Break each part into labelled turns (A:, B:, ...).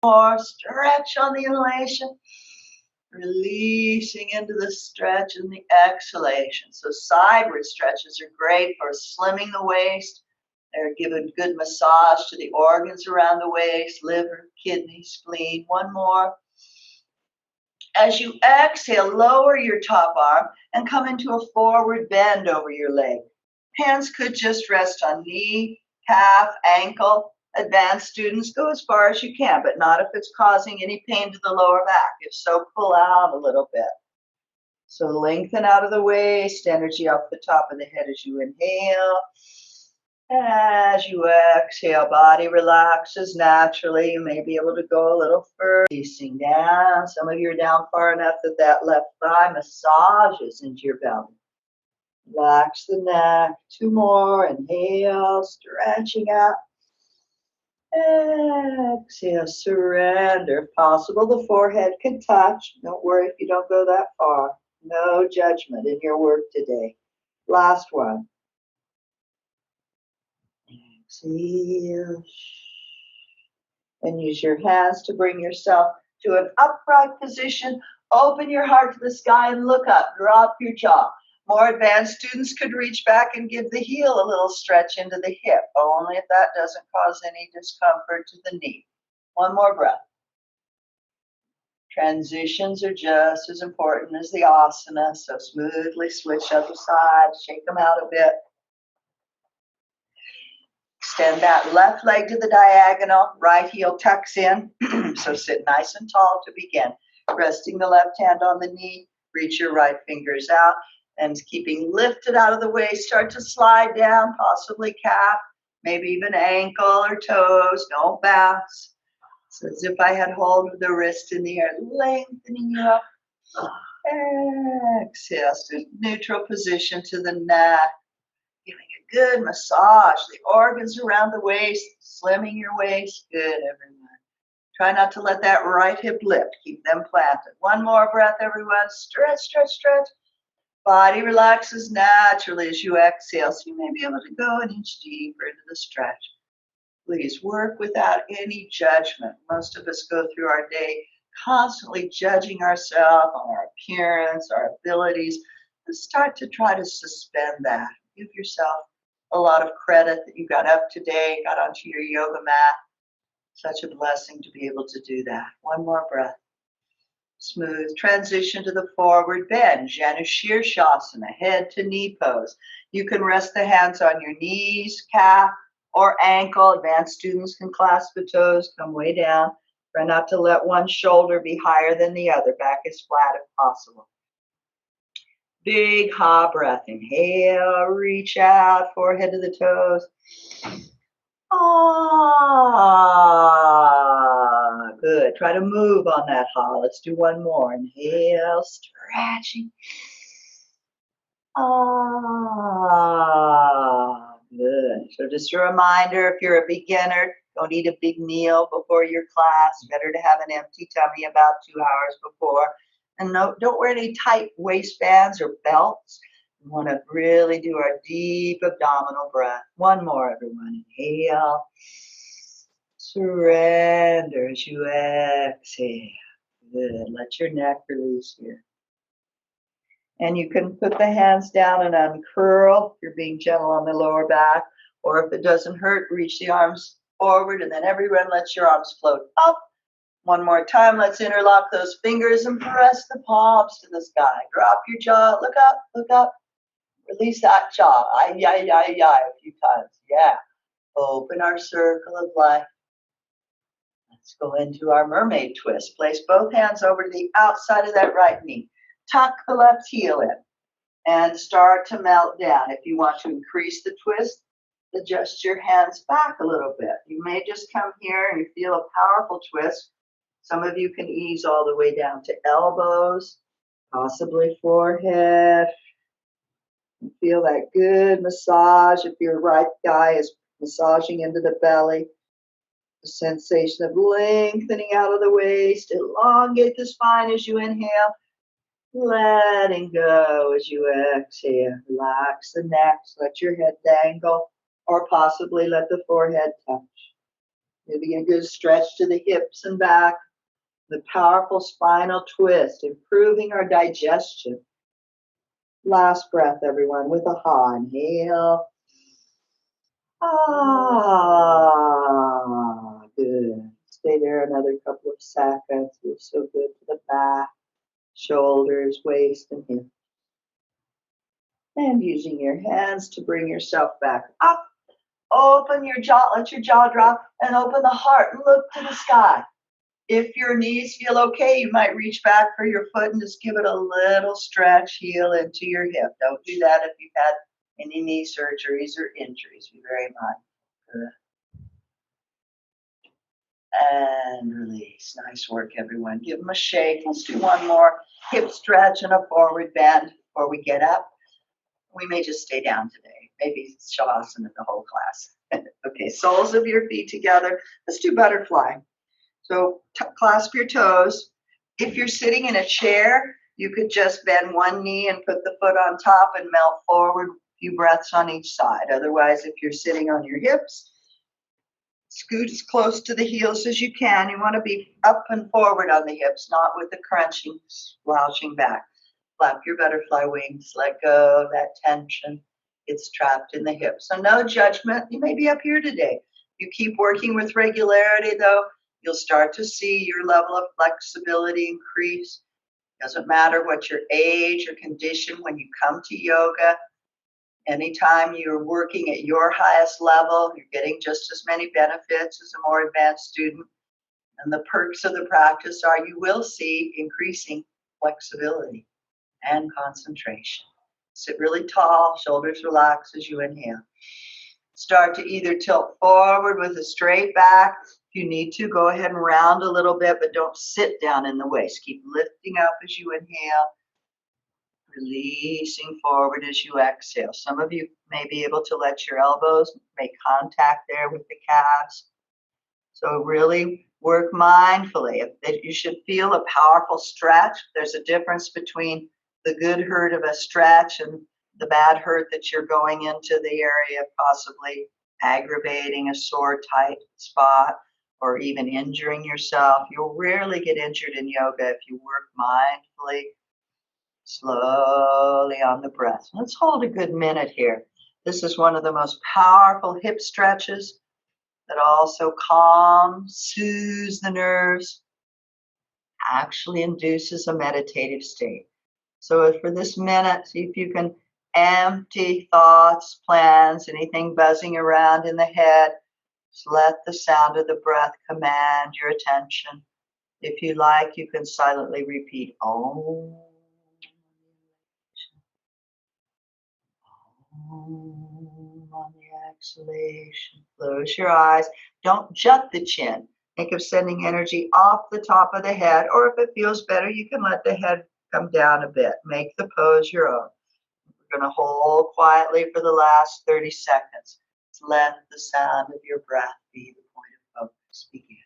A: more. Stretch on the inhalation. Releasing into the stretch and the exhalation. So sideward stretches are great for slimming the waist. They're giving good massage to the organs around the waist, liver, kidney, spleen. One more. As you exhale, lower your top arm and come into a forward bend over your leg. Hands could just rest on knee, calf, ankle. Advanced students, go as far as you can, but not if it's causing any pain to the lower back. If so, pull out a little bit. So lengthen out of the waist, energy off the top of the head as you inhale. As you exhale, body relaxes naturally. You may be able to go a little further. Releasing down. Some of you are down far enough that that left thigh massages into your belly. Relax the neck. Two more. Inhale, stretching out. Exhale, surrender. If possible, the forehead can touch. Don't worry if you don't go that far. No judgment in your work today. Last one. Exhale. And use your hands to bring yourself to an upright position. Open your heart to the sky and look up. Drop your jaw. More advanced students could reach back and give the heel a little stretch into the hip, only if that doesn't cause any discomfort to the knee. One more breath. Transitions are just as important as the asana, so smoothly switch other side, shake them out a bit. Extend that left leg to the diagonal, right heel tucks in, so sit nice and tall to begin. Resting the left hand on the knee, reach your right fingers out. And keeping lifted out of the way, start to slide down, possibly calf, maybe even ankle or toes. Don't bounce. So as if I had hold of the wrist in the air, lengthening you up. Exhale, to neutral position to the neck. Giving a good massage, the organs around the waist, slimming your waist. Good, everyone. Try not to let that right hip lift. Keep them planted. One more breath, everyone. Stretch, stretch, stretch. Body relaxes naturally as you exhale, so you may be able to go an inch deeper into the stretch. Please work without any judgment. Most of us go through our day constantly judging ourselves on our appearance, our abilities, and start to try to suspend that. Give yourself a lot of credit that you got up today, got onto your yoga mat. Such a blessing to be able to do that. One more breath. Smooth transition to the forward bend, Janu Shirshasana, head to knee pose. You can rest the hands on your knees, calf, or ankle. Advanced students can clasp the toes, come way down. Try not to let one shoulder be higher than the other. Back as flat if possible. Big ha breath. Inhale, reach out, forehead to the toes. Ah, good. Try to move on that ha. Let's do one more. Inhale, stretching. Ah, good. So just a reminder, if you're a beginner, don't eat a big meal before your class. Better to have an empty tummy about 2 hours before. And no, don't wear any tight waistbands or belts. We want to really do our deep abdominal breath. One more, everyone. Inhale. Surrender as you exhale. Good. Let your neck release here. And you can put the hands down and uncurl if you're being gentle on the lower back. Or if it doesn't hurt, reach the arms forward, and then everyone lets your arms float up. One more time, let's interlock those fingers and press the palms to the sky. Drop your jaw, look up, look up. Release that jaw, ay, ay, ay, ay, a few times, yeah. Open our circle of life. Let's go into our mermaid twist. Place both hands over to the outside of that right knee. Tuck the left heel in and start to melt down. If you want to increase the twist, adjust your hands back a little bit. You may just come here and you feel a powerful twist. Some of you can ease all the way down to elbows, possibly forehead. You feel that good massage if your right thigh is massaging into the belly. The sensation of lengthening out of the waist. Elongate the spine as you inhale. Letting go as you exhale. Relax the neck. Let your head dangle, or possibly let the forehead touch. Giving a good stretch to the hips and back. The powerful spinal twist, improving our digestion. Last breath, everyone, with a ha. Inhale. Ah, good. Stay there another couple of seconds. Feels so good to the back, shoulders, waist, and hips. And using your hands to bring yourself back up. Open your jaw, let your jaw drop, and open the heart and look to the sky. If your knees feel okay, you might reach back for your foot and just give it a little stretch, heel into your hip. Don't do that if you've had any knee surgeries or injuries. Be very mindful. And release. Nice work, everyone. Give them a shake. Let's do one more hip stretch and a forward bend before we get up. We may just stay down today. Maybe Shavasana the whole class. Okay, soles of your feet together. Let's do butterfly. So clasp your toes. If you're sitting in a chair, you could just bend one knee and put the foot on top and melt forward a few breaths on each side. Otherwise, if you're sitting on your hips, scoot as close to the heels as you can. You want to be up and forward on the hips, not with the crunching, slouching back. Flap your butterfly wings. Let go of that tension. It's trapped in the hips. So no judgment. You may be up here today. You keep working with regularity, though, you'll start to see your level of flexibility increase. Doesn't matter what your age or condition when you come to yoga. Anytime you're working at your highest level, you're getting just as many benefits as a more advanced student. And the perks of the practice are you will see increasing flexibility and concentration. Sit really tall, shoulders relax as you inhale. Start to either tilt forward with a straight back. If you need to, go ahead and round a little bit, but don't sit down in the waist. Keep lifting up as you inhale, releasing forward as you exhale. Some of you may be able to let your elbows make contact there with the calves. So really work mindfully. You should feel a powerful stretch. There's a difference between the good hurt of a stretch and the bad hurt that you're going into the area of possibly aggravating a sore, tight spot or even injuring yourself. You'll rarely get injured in yoga if you work mindfully, slowly on the breath. Let's hold a good minute here. This is one of the most powerful hip stretches that also calms, soothes the nerves, actually induces a meditative state. So for this minute, see if you can empty thoughts, plans, anything buzzing around in the head. Just let the sound of the breath command your attention. If you like, you can silently repeat Om. Om on the exhalation. Close your eyes. Don't jut the chin. Think of sending energy off the top of the head, or if it feels better, you can let the head come down a bit. Make the pose your own. We're going to hold quietly for the last 30 seconds. Let the sound of your breath be the point of focus. Begin.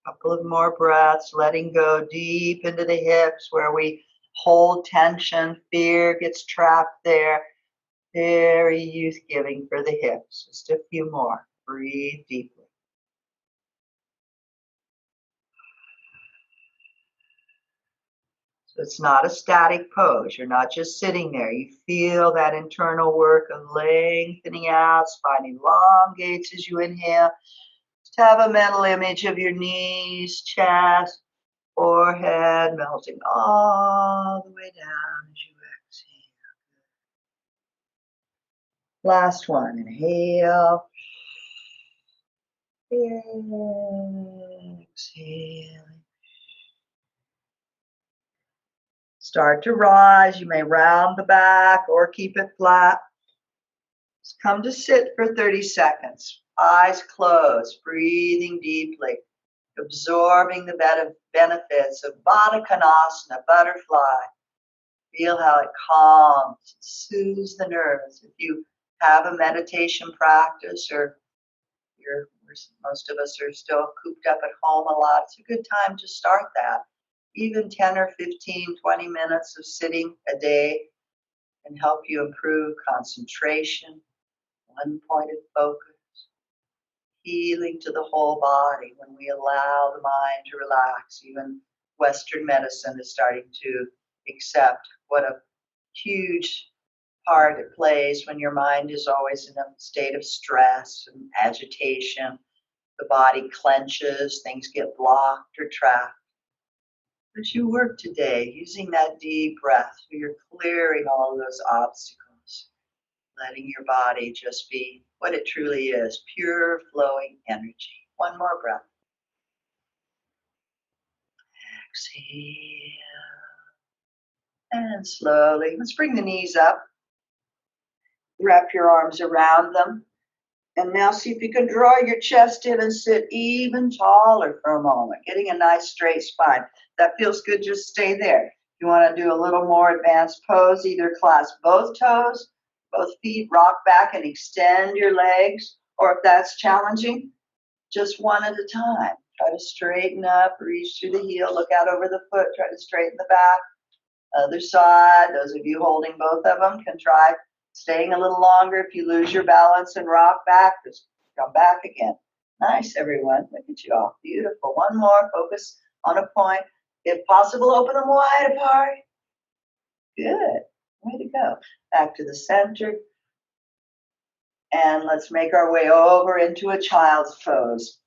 A: Couple of more breaths, letting go deep into the hips where we hold tension. Fear gets trapped there. Very youth-giving for the hips. Just a few more. Breathe deeply. So it's not a static pose. You're not just sitting there. You feel that internal work of lengthening out, spine elongates as you inhale. Just have a mental image of your knees, chest, forehead melting all the way down as you exhale. Last one. Inhale. Exhale. Start to rise. You may round the back or keep it flat. Just come to sit for 30 seconds. Eyes closed, breathing deeply, absorbing the benefits of Baddha Konasana, butterfly. Feel how it calms, soothes the nerves. If you have a meditation practice or most of us are still cooped up at home a lot, it's a good time to start that. Even 10 or 15, 20 minutes of sitting a day can help you improve concentration, one-pointed focus, healing to the whole body when we allow the mind to relax. Even Western medicine is starting to accept what a huge part it plays when your mind is always in a state of stress and agitation. The body clenches, things get blocked or trapped. But you work today using that deep breath, so you're clearing all of those obstacles, letting your body just be what it truly is, pure flowing energy. One more breath. Exhale. And slowly, let's bring the knees up. Wrap your arms around them. And now see if you can draw your chest in and sit even taller for a moment, getting a nice straight spine. That feels good, just stay there. If you want to do a little more advanced pose, either clasp both toes, both feet, rock back and extend your legs. Or if that's challenging, just one at a time. Try to straighten up, reach through the heel, look out over the foot, try to straighten the back. Other side, those of you holding both of them can try staying a little longer. If you lose your balance and rock back, just come back again. Nice, everyone. Look at you all. Beautiful. One more. Focus on a point. If possible, open them wide apart. Good. Way to go. Back to the center. And let's make our way over into a child's pose.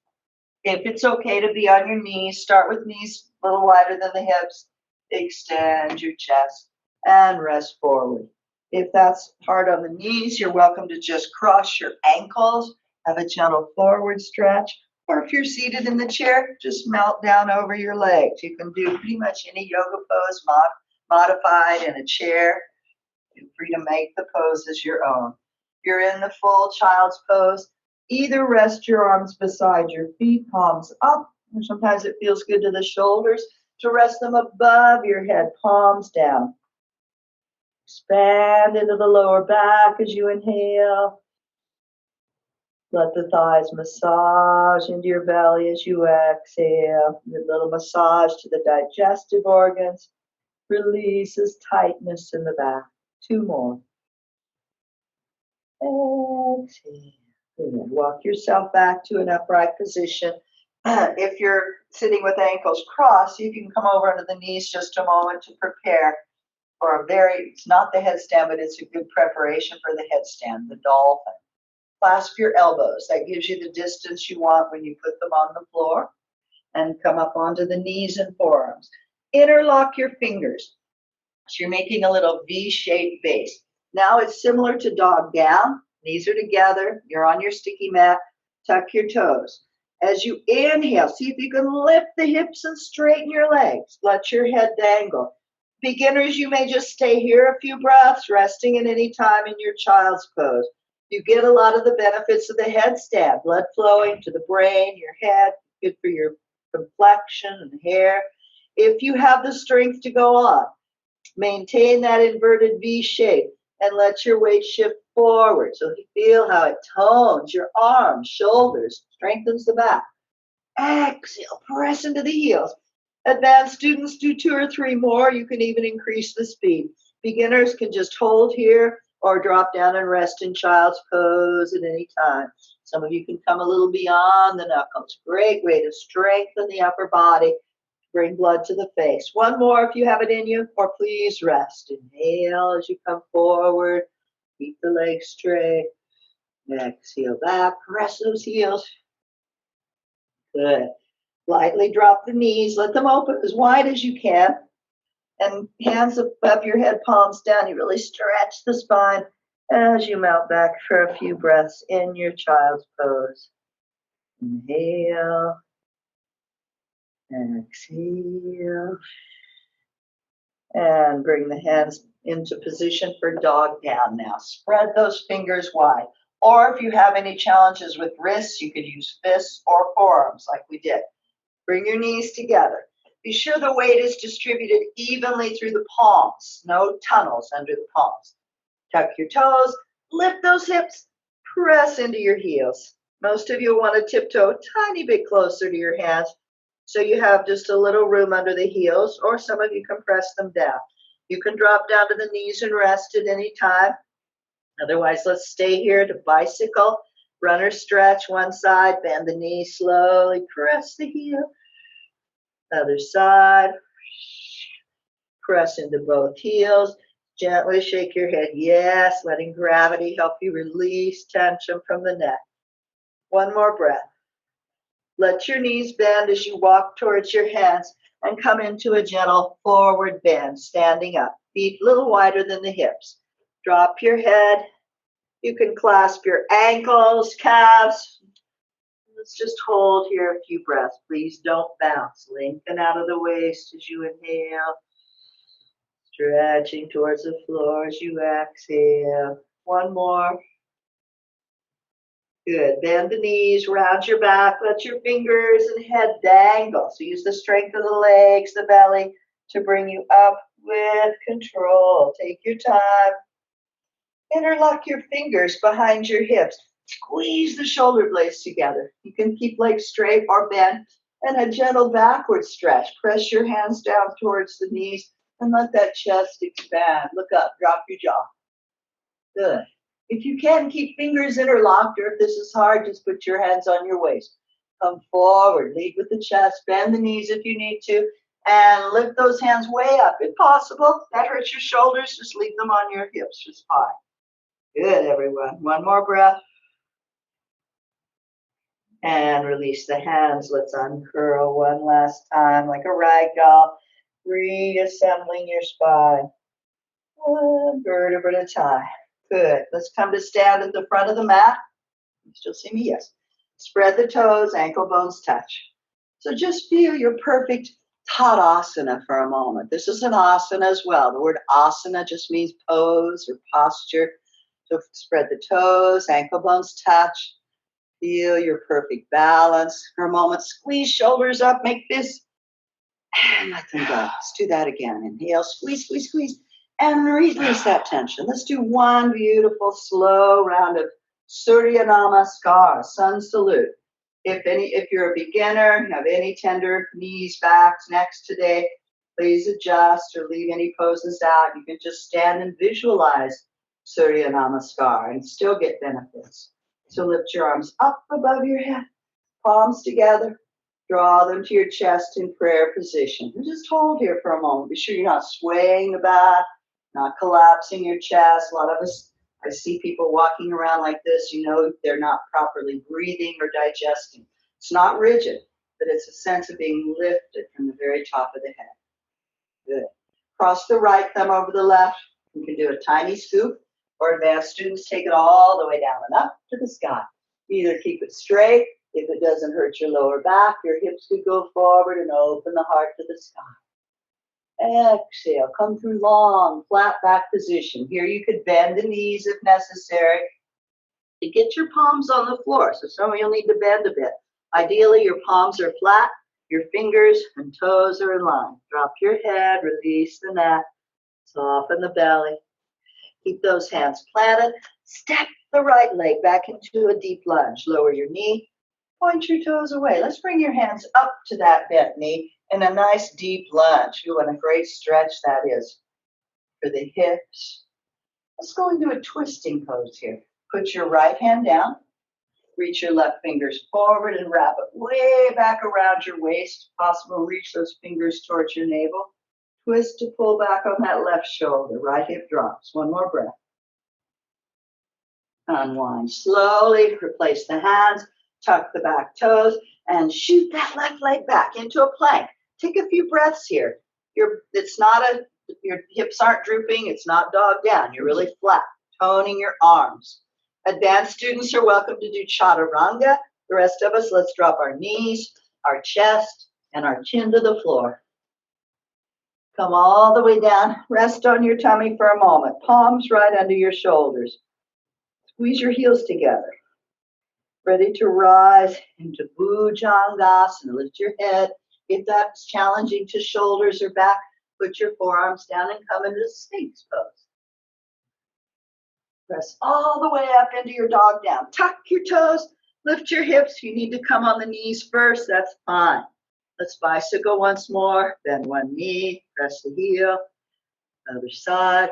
A: If it's okay to be on your knees, start with knees a little wider than the hips. Extend your chest and rest forward. If that's hard on the knees, you're welcome to just cross your ankles, have a gentle forward stretch, or if you're seated in the chair, just melt down over your legs. You can do pretty much any yoga pose modified in a chair. Feel free to make the poses your own. If you're in the full child's pose, either rest your arms beside your feet, palms up, or sometimes it feels good to the shoulders to rest them above your head, palms down. Expand into the lower back as you inhale. Let the thighs massage into your belly as you exhale. A little massage to the digestive organs. Releases tightness in the back. Two more. Exhale. Good. Walk yourself back to an upright position. If you're sitting with ankles crossed, you can come over onto the knees just a moment to prepare for it's not the headstand, but it's a good preparation for the headstand, the dolphin. Clasp your elbows. That gives you the distance you want when you put them on the floor. And come up onto the knees and forearms. Interlock your fingers. So you're making a little V-shaped base. Now it's similar to dog down. Knees are together. You're on your sticky mat. Tuck your toes. As you inhale, see if you can lift the hips and straighten your legs. Let your head dangle. Beginners, you may just stay here a few breaths, resting at any time in your child's pose. You get a lot of the benefits of the headstand, blood flowing to the brain, your head, good for your complexion and hair. If you have the strength to go on, maintain that inverted V shape and let your weight shift forward. So you feel how it tones your arms, shoulders, strengthens the back. Exhale, press into the heels. Advanced students do 2 or 3 more. You can even increase the speed. Beginners can just hold here or drop down and rest in child's pose at any time. Some of you can come a little beyond the knuckles. Great way to strengthen the upper body, bring blood to the face. One more if you have it in you, or please rest. Inhale as you come forward. Keep the legs straight. Exhale back. Press those heels. Good. Lightly drop the knees. Let them open as wide as you can. And hands above your head, palms down. You really stretch the spine as you melt back for a few breaths in your child's pose. Inhale. Exhale. And bring the hands into position for dog down now. Spread those fingers wide. Or if you have any challenges with wrists, you could use fists or forearms like we did. Bring your knees together. Be sure the weight is distributed evenly through the palms. No tunnels under the palms. Tuck your toes. Lift those hips. Press into your heels. Most of you want to tiptoe a tiny bit closer to your hands. So you have just a little room under the heels, or some of you can press them down. You can drop down to the knees and rest at any time. Otherwise, let's stay here to bicycle. Runner stretch one side, bend the knee slowly, press the heel. Other side. Press into both heels. Gently shake your head. Yes, letting gravity help you release tension from the neck. One more breath. Let your knees bend as you walk towards your hands and come into a gentle forward bend, standing up. Feet a little wider than the hips. Drop your head. You can clasp your ankles, calves. Let's just hold here a few breaths. Please don't bounce. Lengthen out of the waist as you inhale. Stretching towards the floor as you exhale. One more. Good. Bend the knees, round your back, let your fingers and head dangle. So use the strength of the legs, the belly to bring you up with control. Take your time. Interlock your fingers behind your hips. Squeeze the shoulder blades together. You can keep legs straight or bent, and a gentle backward stretch. Press your hands down towards the knees and let that chest expand. Look up, drop your jaw. Good. If you can, keep fingers interlocked, or if this is hard, just put your hands on your waist. Come forward, lead with the chest, bend the knees if you need to, and lift those hands way up. If possible, that hurts your shoulders, just leave them on your hips, just fine. Good, everyone. One more breath. And release the hands. Let's uncurl one last time, like a rag doll, reassembling your spine. One vertebra at a time. Good. Let's come to stand at the front of the mat. You still see me? Yes. Spread the toes, ankle bones touch. So just feel your perfect Tadasana for a moment. This is an asana as well. The word asana just means pose or posture. So spread the toes, ankle bones touch. Feel your perfect balance for a moment. Squeeze shoulders up, make this, and let them go. Let's do that again. Inhale, squeeze, squeeze, squeeze, and release that tension. Let's do one beautiful, slow round of Surya Namaskar, sun salute. If you're a beginner, have any tender knees, backs, necks today, please adjust or leave any poses out. You can just stand and visualize Surya Namaskar and still get benefits. So lift your arms up above your head, palms together, draw them to your chest in prayer position. And just hold here for a moment. Be sure you're not swaying the back, not collapsing your chest. A lot of us, I see people walking around like this, you know they're not properly breathing or digesting. It's not rigid, but it's a sense of being lifted from the very top of the head. Good. Cross the right thumb over the left. You can do a tiny scoop, or advanced students take it all the way down and up to the sky. Either keep it straight. If it doesn't hurt your lower back, your hips could go forward and open the heart to the sky. Exhale, come through long, flat back position. Here you could bend the knees if necessary to get your palms on the floor. So some of you'll need to bend a bit. Ideally, your palms are flat, your fingers and toes are in line. Drop your head, release the neck, soften the belly. Keep those hands planted. Step the right leg back into a deep lunge. Lower your knee. Point your toes away. Let's bring your hands up to that bent knee in a nice deep lunge. Ooh, and a great stretch that is for the hips. Let's go into a twisting pose here. Put your right hand down. Reach your left fingers forward and wrap it way back around your waist. If possible, reach those fingers towards your navel. Twist to pull back on that left shoulder. Right hip drops. One more breath. Unwind slowly. Replace the hands. Tuck the back toes. And shoot that left leg back into a plank. Take a few breaths here. Your hips aren't drooping. It's not dog down. You're really flat. Toning your arms. Advanced students are welcome to do chaturanga. The rest of us, let's drop our knees, our chest, and our chin to the floor. Come all the way down. Rest on your tummy for a moment. Palms right under your shoulders. Squeeze your heels together. Ready to rise into Bhujangasana. Lift your head. If that's challenging to shoulders or back, put your forearms down and come into Sphinx pose. Press all the way up into your dog down. Tuck your toes. Lift your hips. You need to come on the knees first. That's fine. Let's bicycle once more. Bend one knee, press the heel. Other side.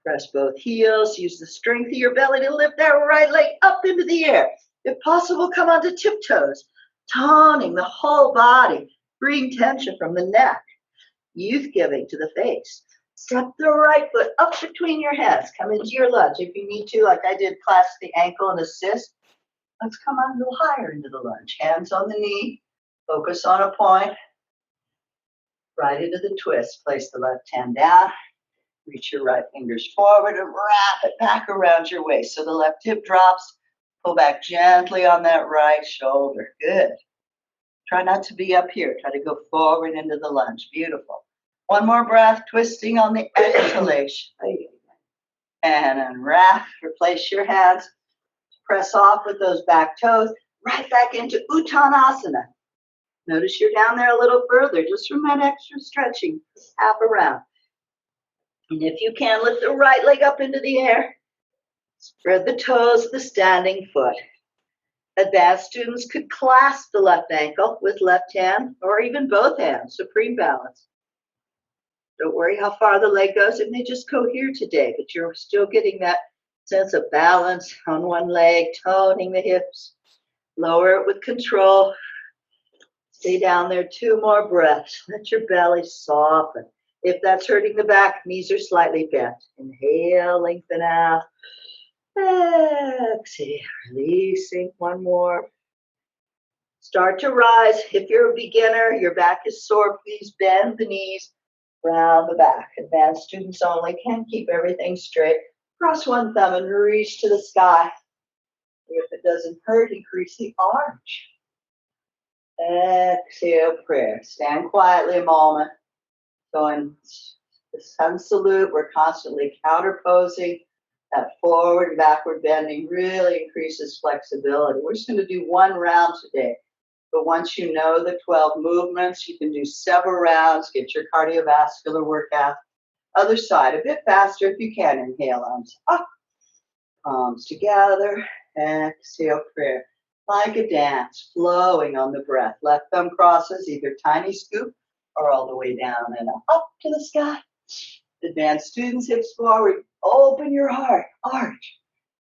A: Press both heels. Use the strength of your belly to lift that right leg up into the air. If possible, come onto tiptoes, toning the whole body. Bring tension from the neck. Youth giving to the face. Step the right foot up between your hands. Come into your lunge. If you need to, like I did, clasp the ankle and assist. Let's come on a little higher into the lunge. Hands on the knee. Focus on a point. Right into the twist. Place the left hand down. Reach your right fingers forward and wrap it back around your waist. So the left hip drops. Pull back gently on that right shoulder. Good. Try not to be up here. Try to go forward into the lunge. Beautiful. One more breath, twisting on the exhalation. And unwrap. Replace your hands. Press off with those back toes. Right back into Uttanasana. Notice you're down there a little further, just from that extra stretching. Half around. And if you can, lift the right leg up into the air. Spread the toes of the standing foot. Advanced students could clasp the left ankle with left hand or even both hands, supreme balance. Don't worry how far the leg goes. It may just go here today, but you're still getting that sense of balance on one leg, toning the hips. Lower it with control. Stay down there, 2 more breaths. Let your belly soften. If that's hurting the back, knees are slightly bent. Inhale, lengthen out. Exhale, releasing. One more. Start to rise. If you're a beginner, your back is sore, please bend the knees, round the back. Advanced students only can keep everything straight. Cross one thumb and reach to the sky. If it doesn't hurt, increase the arch. Exhale, prayer. Stand quietly a moment. So in the sun salute, we're constantly counter posing. That forward and backward bending really increases flexibility. We're just going to do one round today. But once you know the 12 movements, you can do several rounds, get your cardiovascular workout. Other side, a bit faster if you can. Inhale, arms up, palms together. Exhale, prayer. Like a dance, flowing on the breath. Left thumb crosses, either tiny scoop or all the way down and up to the sky. Advanced students, hips forward. Open your heart, arch.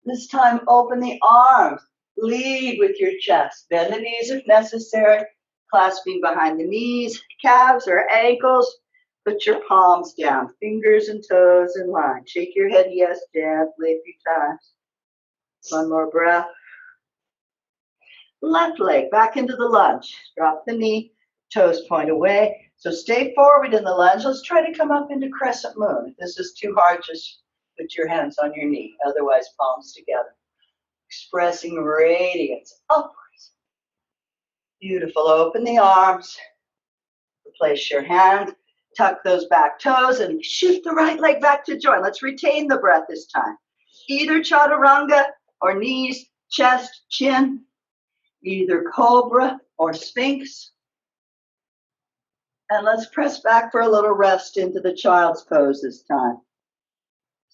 A: This time, open the arms. Lead with your chest. Bend the knees if necessary. Clasping behind the knees, calves or ankles. Put your palms down, fingers and toes in line. Shake your head yes gently a few times. One more breath. Left leg back into the lunge. Drop the knee, toes point away. So stay forward in the lunge. Let's try to come up into crescent moon. If this is too hard, just put your hands on your knee. Otherwise, palms together. Expressing radiance upwards. Beautiful. Open the arms. Replace your hand. Tuck those back toes and shift the right leg back to join. Let's retain the breath this time. Either chaturanga or knees, chest, chin. Either cobra or sphinx. And let's press back for a little rest into the child's pose this time.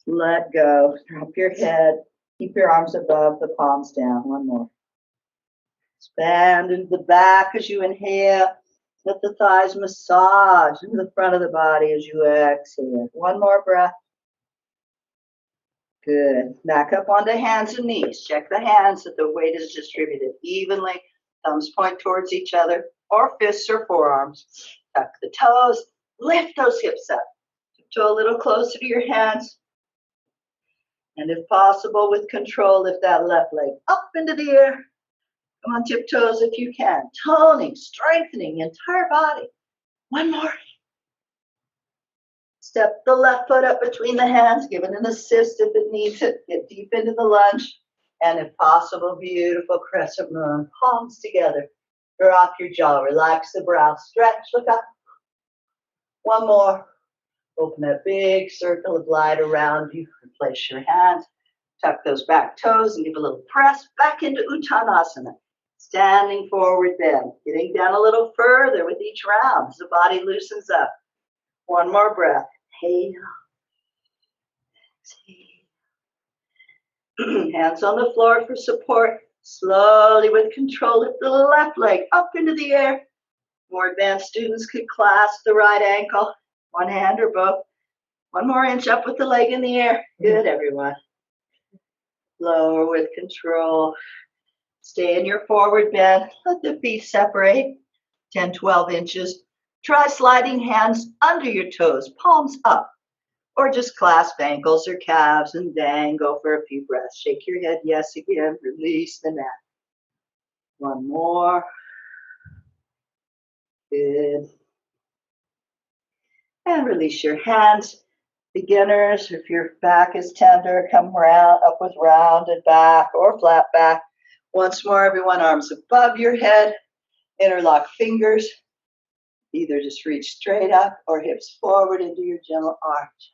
A: Let go. Drop your head. Keep your arms above, the palms down. One more. Expand into the back as you inhale. Let the thighs massage into the front of the body as you exhale. One more breath. Good. Back up onto hands and knees. Check the hands that the weight is distributed evenly. Thumbs point towards each other, or fists or forearms. Tuck the toes. Lift those hips up. Tiptoe a little closer to your hands. And if possible, with control, lift that left leg up into the air. Come on tiptoes if you can. Toning, strengthening the entire body. One more. Step the left foot up between the hands. Give it an assist if it needs it. Get deep into the lunge. And if possible, beautiful crescent moon. Palms together. Drop your jaw. Relax the brow. Stretch. Look up. One more. Open that big circle of light around you. Replace your hands. Tuck those back toes and give a little press back into Uttanasana. Standing forward bend. Getting down a little further with each round as the body loosens up. One more breath. Inhale. Exhale. Hands on the floor for support. Slowly with control, lift the left leg up into the air. More advanced students could clasp the right ankle, one hand or both. One more inch up with the leg in the air. Good, everyone. Lower with control. Stay in your forward bend. Let the feet separate 10, 12 inches. Try sliding hands under your toes, palms up. Or just clasp ankles or calves and dangle for a few breaths. Shake your head yes again. Release the neck. One more. Good. And release your hands. Beginners, if your back is tender, come round up with rounded back or flat back. Once more, everyone, arms above your head. Interlock fingers. Either just reach straight up or hips forward into your gentle arch.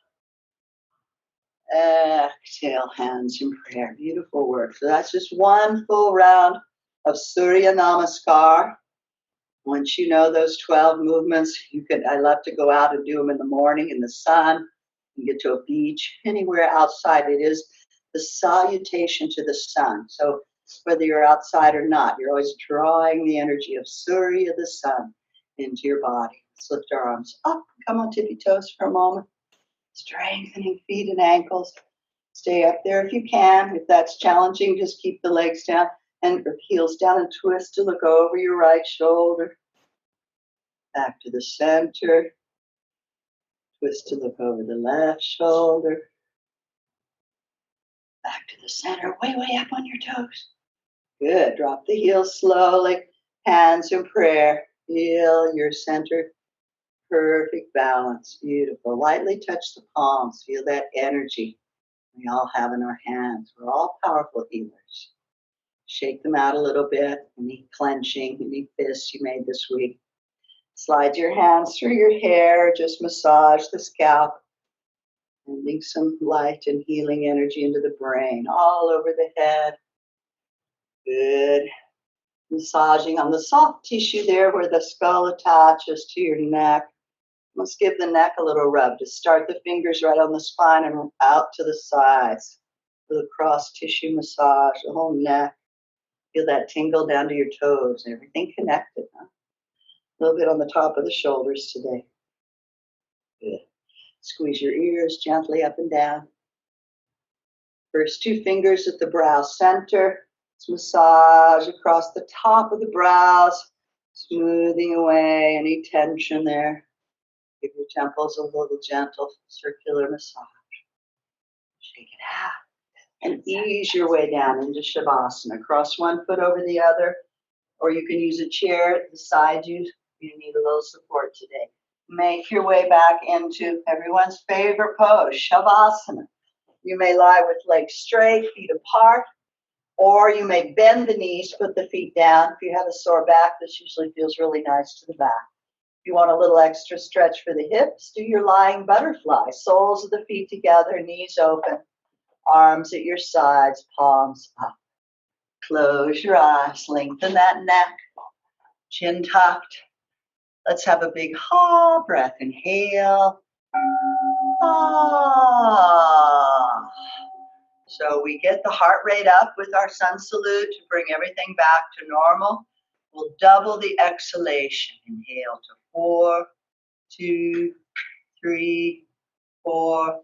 A: Exhale, hands in prayer. Beautiful work. So that's just one full round of Surya Namaskar. Once you know those 12 movements, I love to go out and do them in the morning in the sun. You get to a beach, anywhere outside. It is the salutation to the sun. So whether you're outside or not, you're always drawing the energy of Surya, the sun, into your body. Let's lift our arms up. Come on tippy toes for a moment. Strengthening feet and ankles. Stay up there if you can. If that's challenging, just keep the legs down and heels down and twist to look over your right shoulder. Back to the center. Twist to look over the left shoulder. Back to the center. Way, way up on your toes. Good. Drop the heels slowly. Hands in prayer. Feel your center. Perfect balance. Beautiful. Lightly touch the palms. Feel that energy we all have in our hands. We're all powerful healers. Shake them out a little bit. Any clenching, any fists you made this week. Slide your hands through your hair. Just massage the scalp. Sending some light and healing energy into the brain, all over the head. Good. Massaging on the soft tissue there where the skull attaches to your neck. Let's give the neck a little rub. Just start the fingers right on the spine and out to the sides. A little cross tissue massage, the whole neck. Feel that tingle down to your toes. Everything connected, huh? A little bit on the top of the shoulders today. Good. Squeeze your ears gently up and down. First two fingers at the brow center. Let's massage across the top of the brows, smoothing away any tension there. Give your temples a little gentle circular massage. Shake it out. And ease your way down into Shavasana. Cross one foot over the other, or you can use a chair beside you. You need a little support today. Make your way back into everyone's favorite pose, Shavasana. You may lie with legs straight, feet apart, or you may bend the knees, put the feet down. If you have a sore back, this usually feels really nice to the back. If you want a little extra stretch for the hips, do your lying butterfly. Soles of the feet together, knees open, arms at your sides, palms up. Close your eyes, lengthen that neck, chin tucked. Let's have a big breath. Inhale. So we get the heart rate up with our sun salute to bring everything back to normal. We'll double the exhalation. Inhale to 4, 2, 3, 4.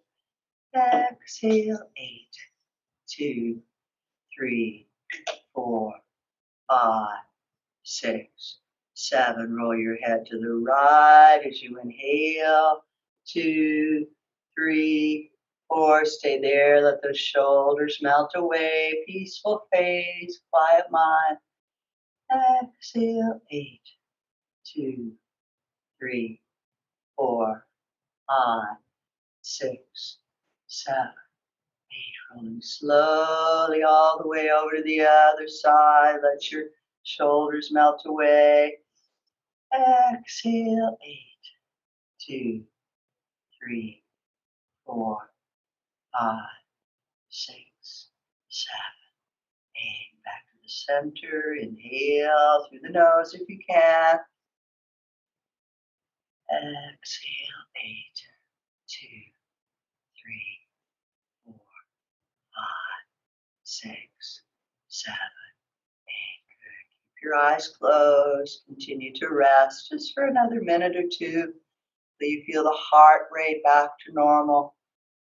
A: Exhale, 8, 2, 3, 4, 5, 6, 7. Roll your head to the right as you inhale. 2, 3, 4. Stay there. Let those shoulders melt away. Peaceful face, quiet mind. Exhale. 8, 2, 3, 4, 5, 6, 7, 8. Rolling slowly all the way over to the other side. Let your shoulders melt away. Exhale. 8, 2, 3, 4, 5, 6, 7, 8. Back to the center. Inhale through the nose if you can. Exhale. 8, 2, 3, 4, 5, 6, 7, 8. Good. Your eyes closed. Continue to rest just for another minute or two. So you feel the heart rate back to normal.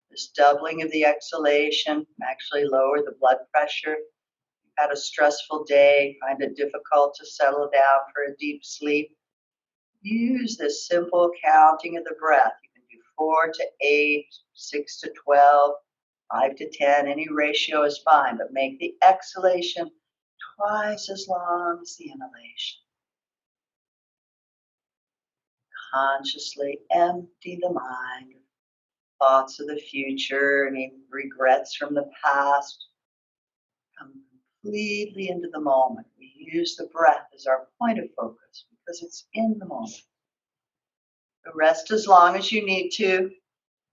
A: This doubling of the exhalation actually lower the blood pressure. You've had a stressful day, find it difficult to settle down for a deep sleep. Use this simple counting of the breath. You can do 4 to 8, 6 to 12, 5 to 10. Any ratio is fine, but make the exhalation twice as long as the inhalation. Consciously empty the mind of thoughts of the future, any regrets from the past. Come completely into the moment. We use the breath as our point of focus because it's in the moment. Rest as long as you need to.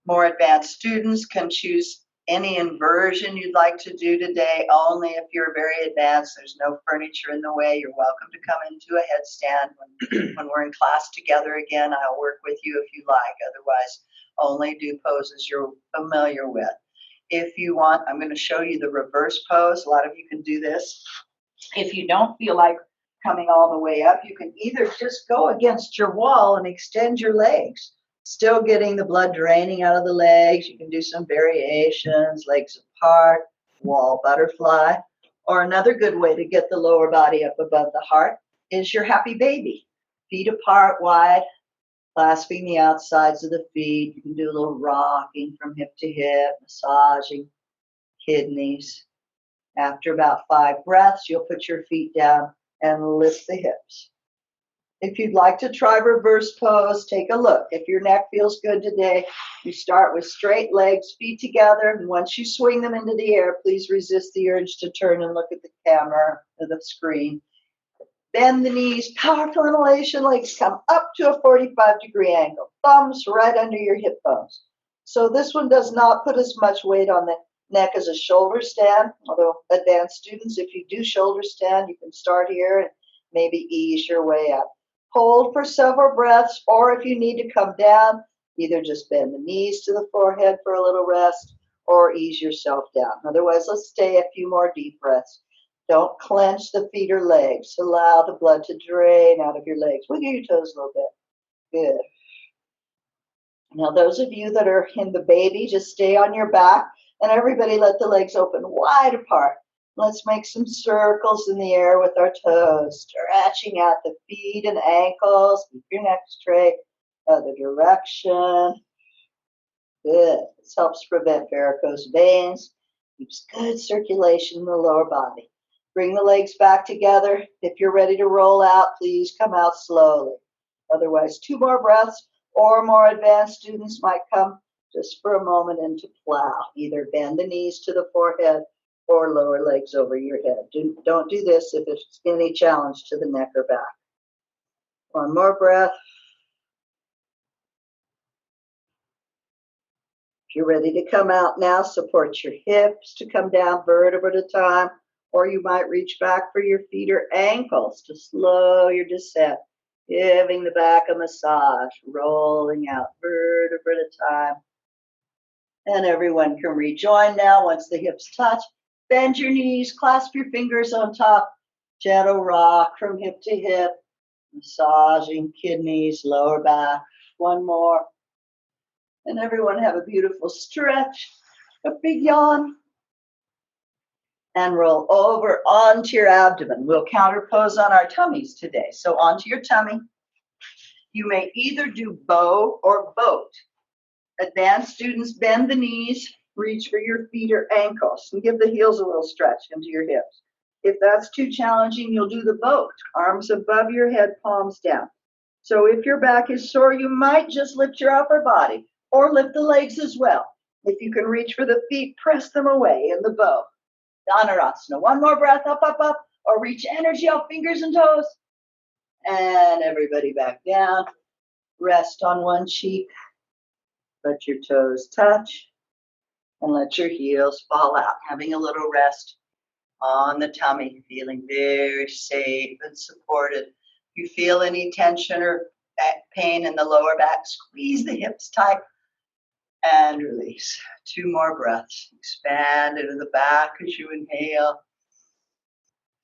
A: More advanced students can choose any inversion you'd like to do today. Only if you're very advanced, there's no furniture in the way. You're welcome to come into a headstand. When we're in class together again, I'll work with you if you like. Otherwise, only do poses you're familiar with. If you want, I'm going to show you the reverse pose. A lot of you can do this. If you don't feel like coming all the way up, you can either just go against your wall and extend your legs, still getting the blood draining out of the legs. You can do some variations, legs apart, wall butterfly, or another good way to get the lower body up above the heart is your happy baby. Feet apart wide, clasping the outsides of the feet. You can do a little rocking from hip to hip, massaging kidneys. After about 5 breaths, you'll put your feet down and lift the hips. If you'd like to try reverse pose, take a look. If your neck feels good today, you start with straight legs, feet together, and once you swing them into the air, please resist the urge to turn and look at the camera or the screen. Bend the knees, powerful inhalation, legs come up to a 45-degree angle, thumbs right under your hip bones. So this one does not put as much weight on the neck as a shoulder stand, although advanced students, if you do shoulder stand, you can start here and maybe ease your way up. Hold for several breaths, or if you need to come down, either just bend the knees to the forehead for a little rest, or ease yourself down. Otherwise, let's stay a few more deep breaths. Don't clench the feet or legs. Allow the blood to drain out of your legs. Wiggle your toes a little bit. Good. Now, those of you that are in the baby, just stay on your back, and everybody let the legs open wide apart. Let's make some circles in the air with our toes, stretching out the feet and ankles. Keep your neck straight. Other direction. Good. This helps prevent varicose veins. Keeps good circulation in the lower body. Bring the legs back together. If you're ready to roll out, please come out slowly. Otherwise, 2 more breaths, or more advanced students might come just for a moment into plow. Either bend the knees to the forehead or lower legs over your head. Don't do this if it's any challenge to the neck or back. 1 more breath. If you're ready to come out now, support your hips to come down vertebra at a time, or you might reach back for your feet or ankles to slow your descent, giving the back a massage, rolling out vertebra at a time. And everyone can rejoin now once the hips touch. Bend your knees, clasp your fingers on top, gentle rock from hip to hip, massaging kidneys, lower back. 1 more. And everyone have a beautiful stretch, a big yawn. And roll over onto your abdomen. We'll counter pose on our tummies today. So onto your tummy. You may either do bow or boat. Advanced students, bend the knees, reach for your feet or ankles, and give the heels a little stretch into your hips. If that's too challenging, you'll do the boat. Arms above your head, palms down. So if your back is sore, you might just lift your upper body or lift the legs as well. If you can reach for the feet, press them away in the bow. Dhanurasana. 1 more breath, up, up, up, or reach energy out, fingers and toes. And everybody back down. Rest on one cheek. Let your toes touch. And let your heels fall out. Having a little rest on the tummy, feeling very safe and supported. If you feel any tension or back pain in the lower back, squeeze the hips tight and release. 2 more breaths. Expand into the back as you inhale.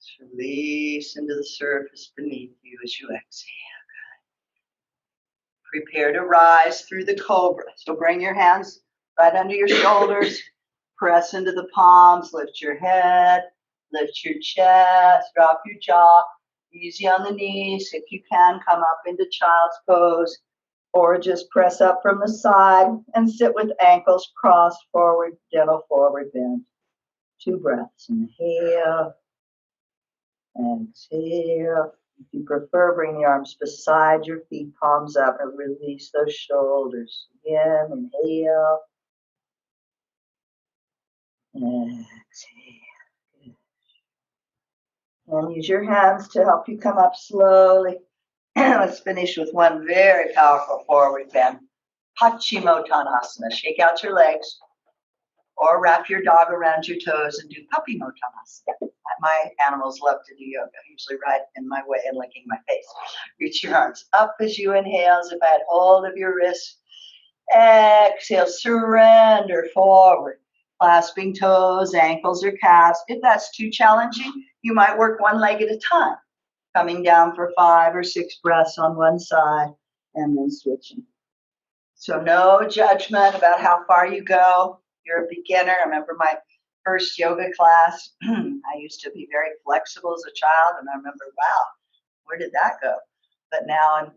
A: Just release into the surface beneath you as you exhale. Prepare to rise through the Cobra. So bring your hands right under your shoulders. Press into the palms. Lift your head. Lift your chest. Drop your jaw. Easy on the knees. If you can, come up into child's pose. Or just press up from the side and sit with ankles crossed forward, gentle forward bend. 2 breaths. Inhale. Exhale. If you prefer, bring the arms beside your feet, palms up, and release those shoulders. Again, inhale. Exhale. And use your hands to help you come up slowly. Let's finish with one very powerful forward bend. Paschimottanasana. Shake out your legs. Or wrap your dog around your toes and do puppy mottanasana. My animals love to do yoga, usually right in my way and licking my face. Reach your arms up as you inhale, as if I had hold of your wrist. Exhale, surrender forward. Clasping toes, ankles, or calves. If that's too challenging, you might work one leg at a time. Coming down for 5 or 6 breaths on one side and then switching. So no judgment about how far you go. You're a beginner. I remember my first yoga class. I used to be very flexible as a child, and I remember, wow, where did that go? But now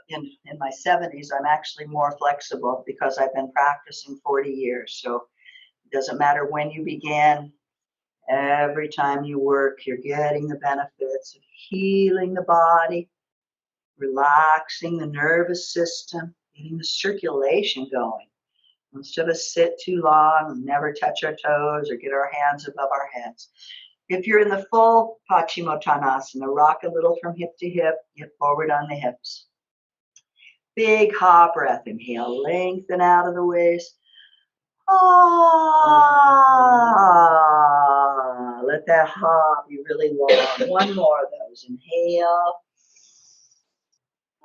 A: in my 70s, I'm actually more flexible because I've been practicing 40 years. So it doesn't matter when you begin. Every time you work, you're getting the benefits of healing the body, relaxing the nervous system, getting the circulation going. Most of us sit too long and never touch our toes or get our hands above our heads. If you're in the full Paschimottanasana, rock a little from hip to hip, get forward on the hips. Big ha breath. Inhale, lengthen out of the waist. Ah. Let that ha be really long. One more of those. Inhale.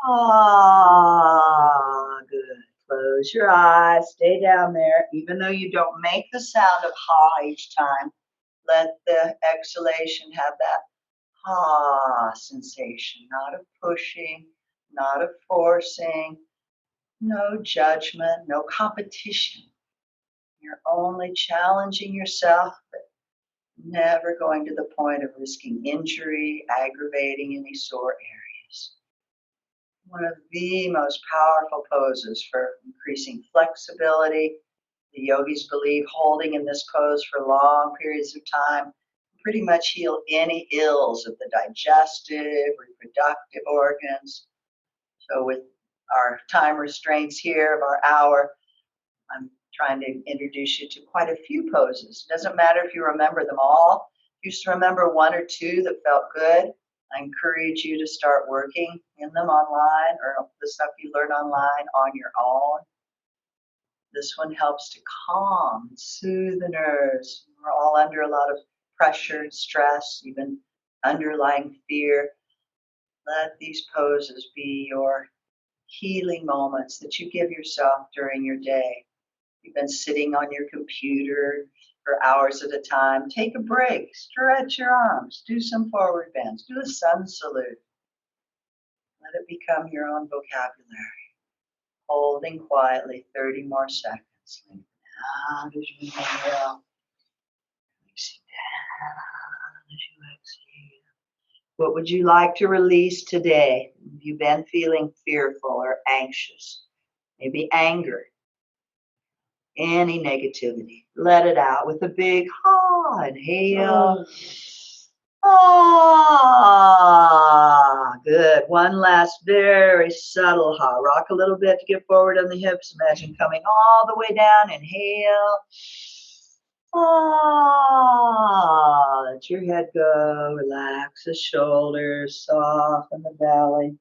A: Ah, good. Close your eyes, stay down there. Even though you don't make the sound of ha each time, let the exhalation have that ha sensation, not of pushing, not of forcing, no judgment, no competition. You're only challenging yourself, but never going to the point of risking injury, aggravating any sore areas. One of the most powerful poses for increasing flexibility. The yogis believe holding in this pose for long periods of time pretty much heal any ills of the digestive, reproductive organs. So with our time restraints here of our hour, I'm trying to introduce you to quite a few poses. It doesn't matter if you remember them all. If you just remember 1 or 2 that felt good, I encourage you to start working in them online or the stuff you learn online on your own. This one helps to calm and soothe the nerves. We're all under a lot of pressure and stress, even underlying fear. Let these poses be your healing moments that you give yourself during your day. You've been sitting on your computer for hours at a time. Take a break, stretch your arms, do some forward bends, do a sun salute. Let it become your own vocabulary. Holding quietly 30 more seconds. Lengthen out as you inhale. Releasing down as you exhale. What would you like to release today? Have you been feeling fearful or anxious? Maybe anger. Any negativity. Let it out with a big ha. Inhale. Ah, good. One last very subtle ha. Rock a little bit to get forward on the hips. Imagine coming all the way down. Inhale. Ah, let your head go. Relax the shoulders. Soften the belly.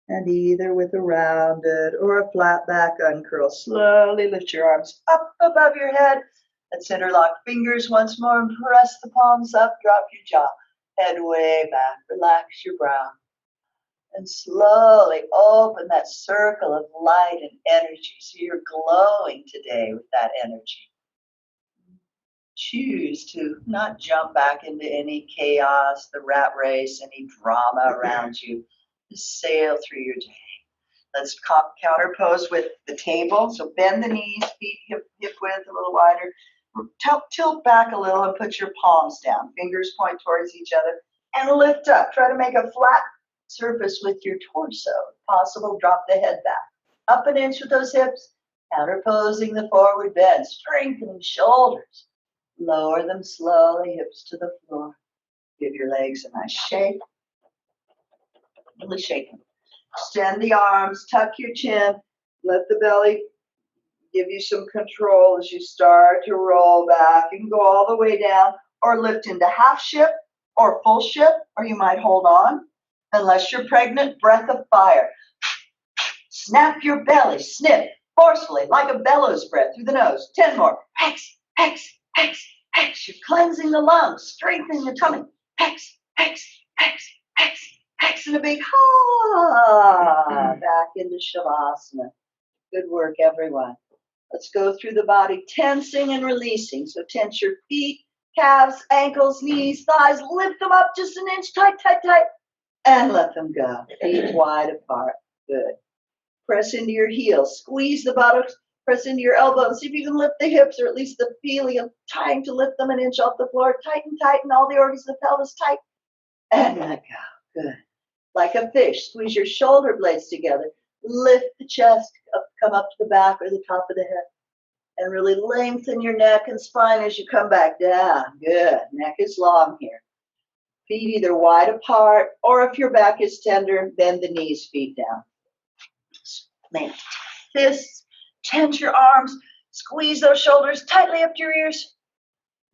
A: And either with a rounded or a flat back uncurl, slowly lift your arms up above your head. Let's interlock fingers once more and press the palms up. Drop your jaw. Head way back. Relax your brow. And slowly open that circle of light and energy so you're glowing today with that energy. choose to not jump back into any chaos, the rat race, any drama around you. Just sail through your day. Let's counter pose with the table. So bend the knees, feet hip width a little wider. Tilt back a little and put your palms down. Fingers point towards each other and lift up. Try to make a flat surface with your torso. If possible, drop the head back. Up an inch with those hips. Counterposing the forward bend. Strengthening shoulders. Lower them slowly, hips to the floor. Give your legs a nice shake. Really shake them. Extend the arms, tuck your chin, let the belly give you some control as you start to roll back. You can go all the way down or lift into half shift or full shift, or you might hold on. Unless you're pregnant, breath of fire. Snap your belly, snip forcefully like a bellows breath through the nose. 10 more. Hex, hex, hex, hex. You're cleansing the lungs, strengthening the tummy. Hex, hex, hex, hex. Hex and a big back into Shavasana. Good work, everyone. Let's go through the body, tensing and releasing. So tense your feet, calves, ankles, knees, thighs. Lift them up just an inch, tight, tight, tight. And let them go. Feet wide apart. Good. Press into your heels. Squeeze the buttocks. Press into your elbows. See if you can lift the hips, or at least the feeling of trying to lift them an inch off the floor. Tighten, tighten. All the organs of the pelvis tight. And let go. Good. Like a fish, squeeze your shoulder blades together. Lift the chest, come up to the back or the top of the head. And really lengthen your neck and spine as you come back down. Good. Neck is long here. Feet either wide apart, or if your back is tender, bend the knees, feet down. Plant fists, tense your arms, squeeze those shoulders tightly up to your ears.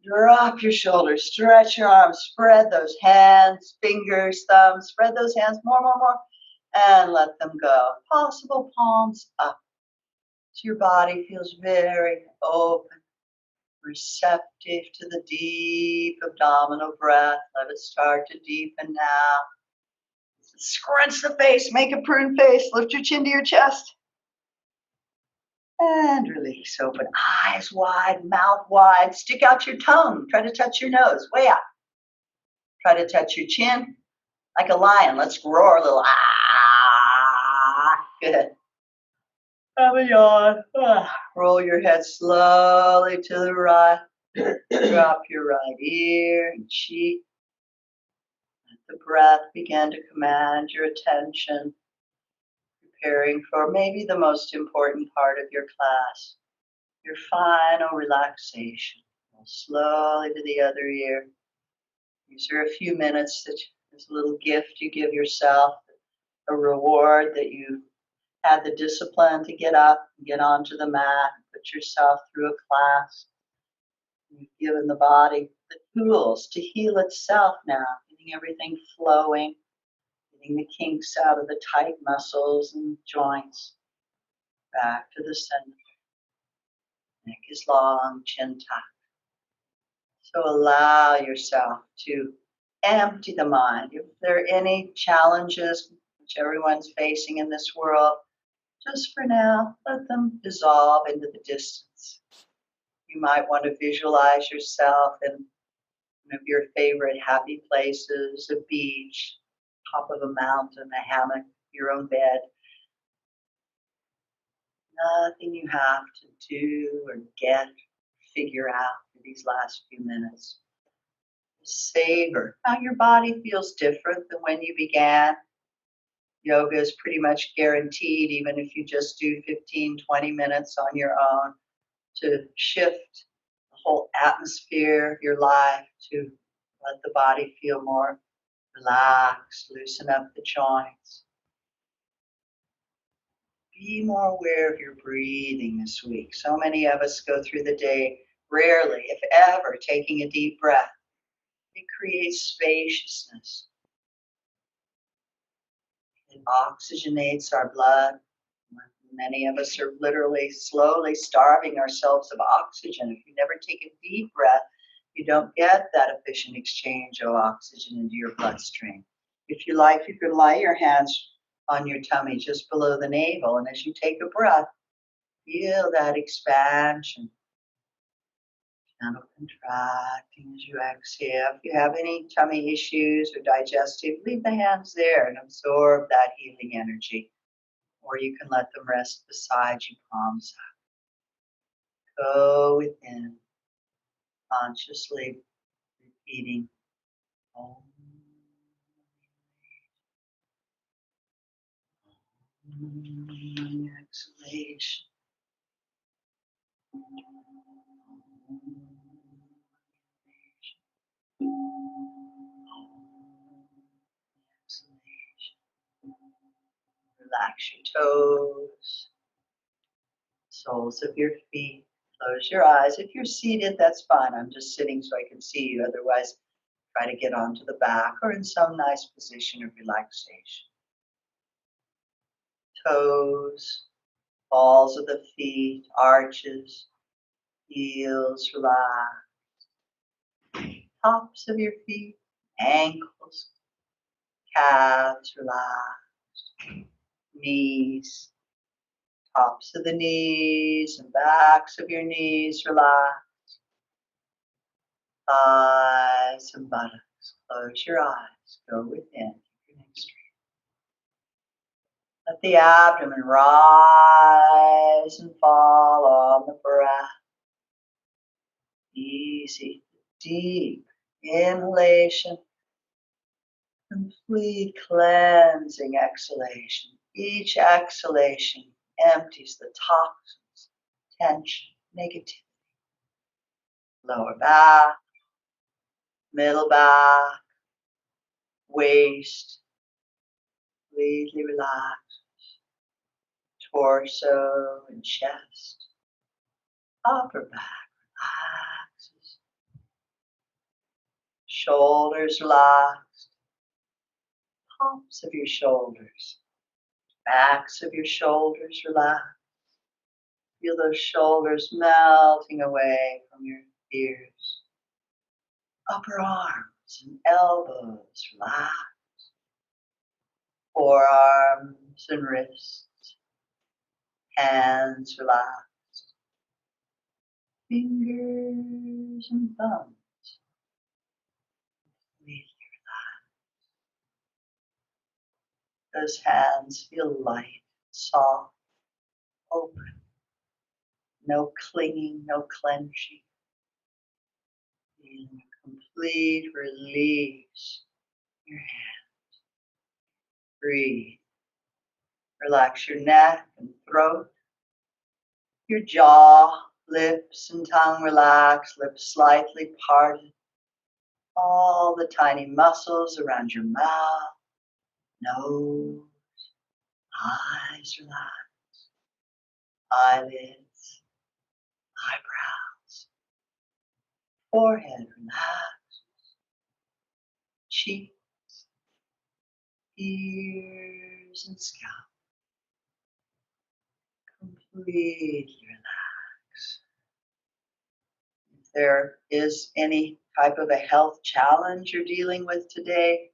A: Drop your shoulders, stretch your arms, spread those hands, fingers, thumbs, spread those hands more, and let them go. Possible palms up. So your body feels very open, receptive to the deep abdominal breath. Let it start to deepen now. Scrunch the face, make a prune face, lift your chin to your chest. And release, open eyes wide, mouth wide, stick out your tongue, try to touch your nose, way up. Try to touch your chin like a lion. Let's roar a little, good. Have a yawn. Roll your head slowly to the right, drop your right ear and cheek. Let the breath begin to command your attention. Preparing for maybe the most important part of your class, your final relaxation. Slowly to the other ear. These are a few minutes that is a little gift you give yourself, a reward that you had the discipline to get up and get onto the mat, put yourself through a class. You've given the body the tools to heal itself now, getting everything flowing. Getting the kinks out of the tight muscles and joints. Back to the center. Neck is long, chin tucked. So allow yourself to empty the mind. If there are any challenges which everyone's facing in this world, just for now, let them dissolve into the distance. You might want to visualize yourself in one of your favorite happy places, a beach, top of a mountain, a hammock, your own bed. Nothing you have to do or get, figure out for these last few minutes. Savor how your body feels different than when you began. Yoga is pretty much guaranteed, even if you just do 15, 20 minutes on your own, to shift the whole atmosphere of your life, to let the body feel more relaxed, loosen up the joints. Be more aware of your breathing this week. So many of us go through the day, rarely, if ever, taking a deep breath. It creates spaciousness. It oxygenates our blood. Many of us are literally slowly starving ourselves of oxygen. If you never take a deep breath, you don't get that efficient exchange of oxygen into your bloodstream. If you like, you can lie your hands on your tummy just below the navel, and as you take a breath, feel that expansion. Channel contracting as you exhale. If you have any tummy issues or digestive, leave the hands there and absorb that healing energy. Or you can let them rest beside you, palms up. Go within, consciously repeating Om. Exhalation. Exhalation. Relax your toes, soles of your feet. Close your eyes. If you're seated, that's fine. I'm just sitting so I can see you. Otherwise, try to get onto the back or in some nice position of relaxation. Toes, balls of the feet, arches, heels, relax. Tops of your feet, ankles, calves, relax. Knees, tops of the knees and backs of your knees, relax. Thighs and buttocks. Close your eyes. Go within. Your next breath. Let the abdomen rise and fall on the breath. Easy, deep inhalation. Complete cleansing exhalation. Each exhalation empties the toxins, tension, negativity. Lower back, middle back, waist, completely relaxed. Torso and chest, upper back relaxes. Shoulders relaxed, tops of your shoulders, backs of your shoulders relaxed. Feel those shoulders melting away from your ears. Upper arms and elbows relaxed. Forearms and wrists. Hands relaxed. Fingers and thumbs completely relaxed. Those hands feel light, soft, open. No clinging, no clenching. Feeling a complete release in your hands. Breathe. Relax your neck and throat. Your jaw, lips and tongue relax, lips slightly parted. All the tiny muscles around your mouth, nose, eyes relax, eyelids, eyebrows, forehead relax, cheeks, ears and scalp. Completely relax. If there is any type of a health challenge you're dealing with today,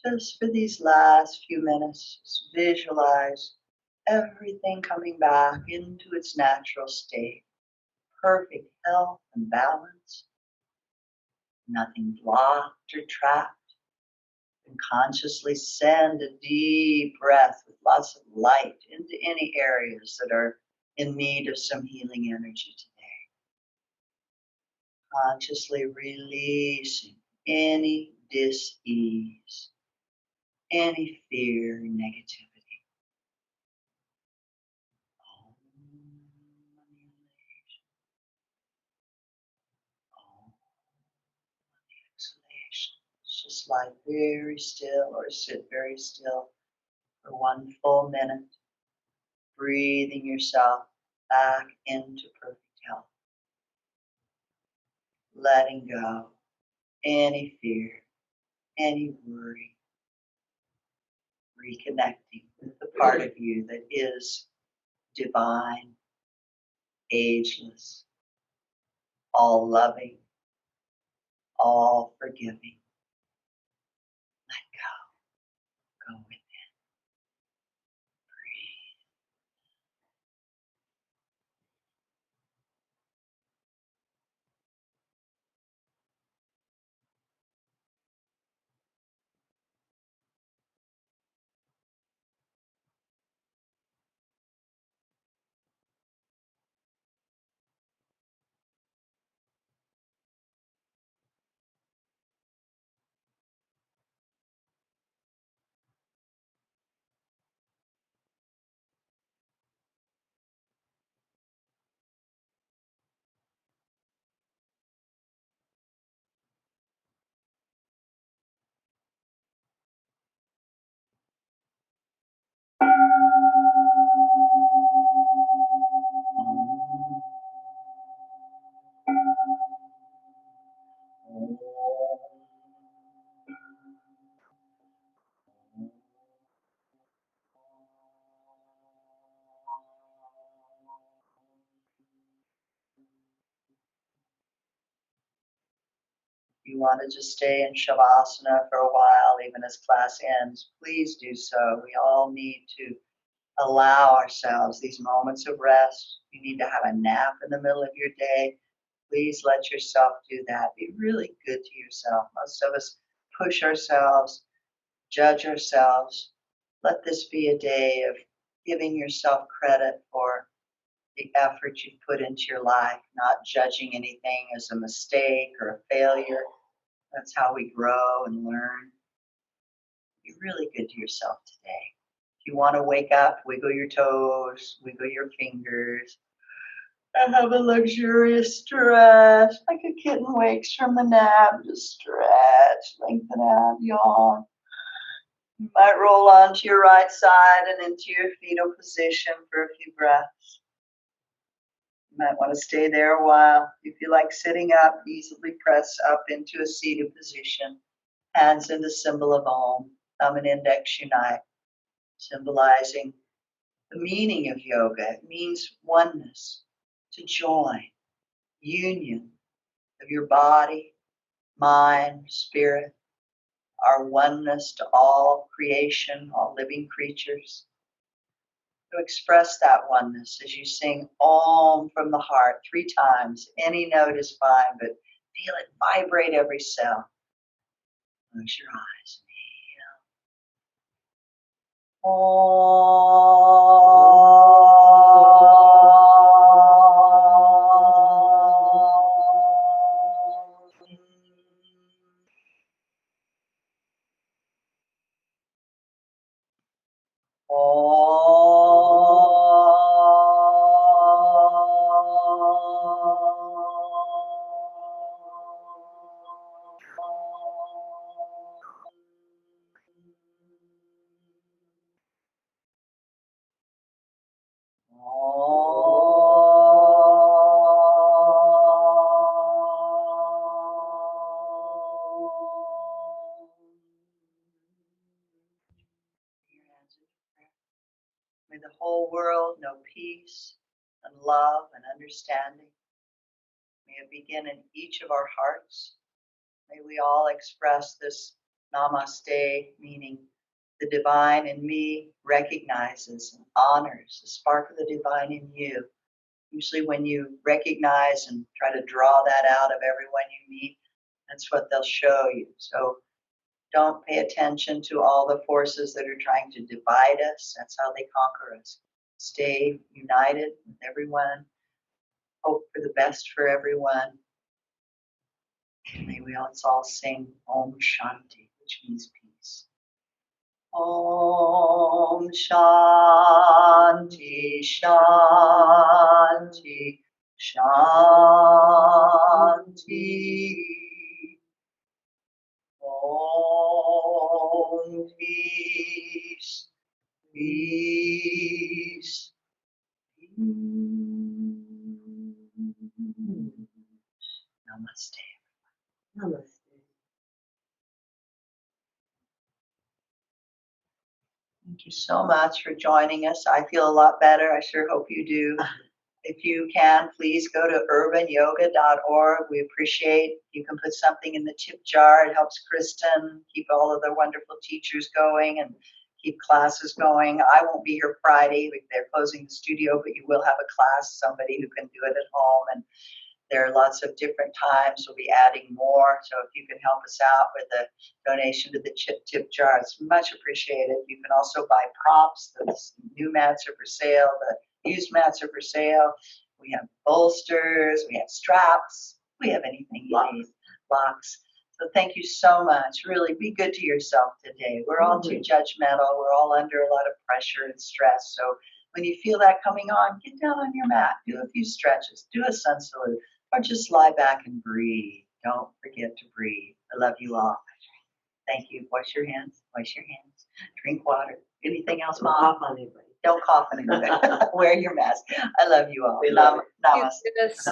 A: just for these last few minutes, just visualize everything coming back into its natural state. Perfect health and balance. Nothing blocked or trapped. And consciously send a deep breath with lots of light into any areas that are in need of some healing energy today. Consciously releasing any dis-ease, any fear, negativity. Exhalation. Just lie very still or sit very still for 1 full minute, breathing yourself back into perfect health. Letting go any fear, any worry, reconnecting with the part of you that is divine, ageless, all loving, all forgiving. Let go. Go within. Breathe. You want to just stay in Shavasana for a while, even as class ends, please do so. We all need to allow ourselves these moments of rest. You need to have a nap in the middle of your day. Please let yourself do that. Be really good to yourself. Most of us push ourselves, judge ourselves. Let this be a day of giving yourself credit for the effort you've put into your life, not judging anything as a mistake or a failure. That's how we grow and learn. Be really good to yourself today. If you want to wake up, wiggle your toes, wiggle your fingers, and have a luxurious stretch, like a kitten wakes from the nap. Just stretch, lengthen out, yawn. You might roll onto your right side and into your fetal position for a few breaths. You might want to stay there a while. If you like sitting up, easily press up into a seated position. Hands in the symbol of Om, thumb and index unite, symbolizing the meaning of yoga. It means oneness, to join, union of your body, mind, spirit, our oneness to all creation, all living creatures. To express that oneness as you sing Om from the heart 3 times. Any note is fine, but feel it vibrate every cell. Close your eyes. May the whole world know peace and love and understanding. May it begin in each of our hearts. May we all express this namaste, meaning the divine in me recognizes and honors the spark of the divine in you. Usually when you recognize and try to draw that out of everyone you meet, that's what they'll show you. So don't pay attention to all the forces that are trying to divide us. That's how they conquer us. Stay united with everyone. Hope for the best for everyone. May we all sing Om Shanti, which means peace. Om Shanti, Shanti, Shanti. Om peace, peace, peace. Namaste.
B: Namaste.
A: Thank you so much for joining us. I feel a lot better. I sure hope you do. If you can, please go to urbanyoga.org. We appreciate you can put something in the tip jar. It helps Kristen keep all of the wonderful teachers going and keep classes going. I won't be here Friday. They're closing the studio, but you will have a class, somebody who can do it at home. And there are lots of different times. We'll be adding more. So if you can help us out with a donation to the tip jar, it's much appreciated. You can also buy props. The new mats are for sale. The used mats are for sale. We have bolsters. We have straps. We have anything you need. Blocks. So thank you so much. Really be good to yourself today. We're all too judgmental. We're all under a lot of pressure and stress. So when you feel that coming on, get down on your mat. Do a few stretches. Do a sun salute. Or just lie back and breathe. Don't forget to breathe. I love you all. Thank you. Wash your hands. Wash your hands. Drink water. Anything else,
B: Don't
A: Mom?
B: cough on anybody.
A: Don't cough on anybody. Wear your mask. I love you all.
B: We love
A: Namaste.
C: Yes.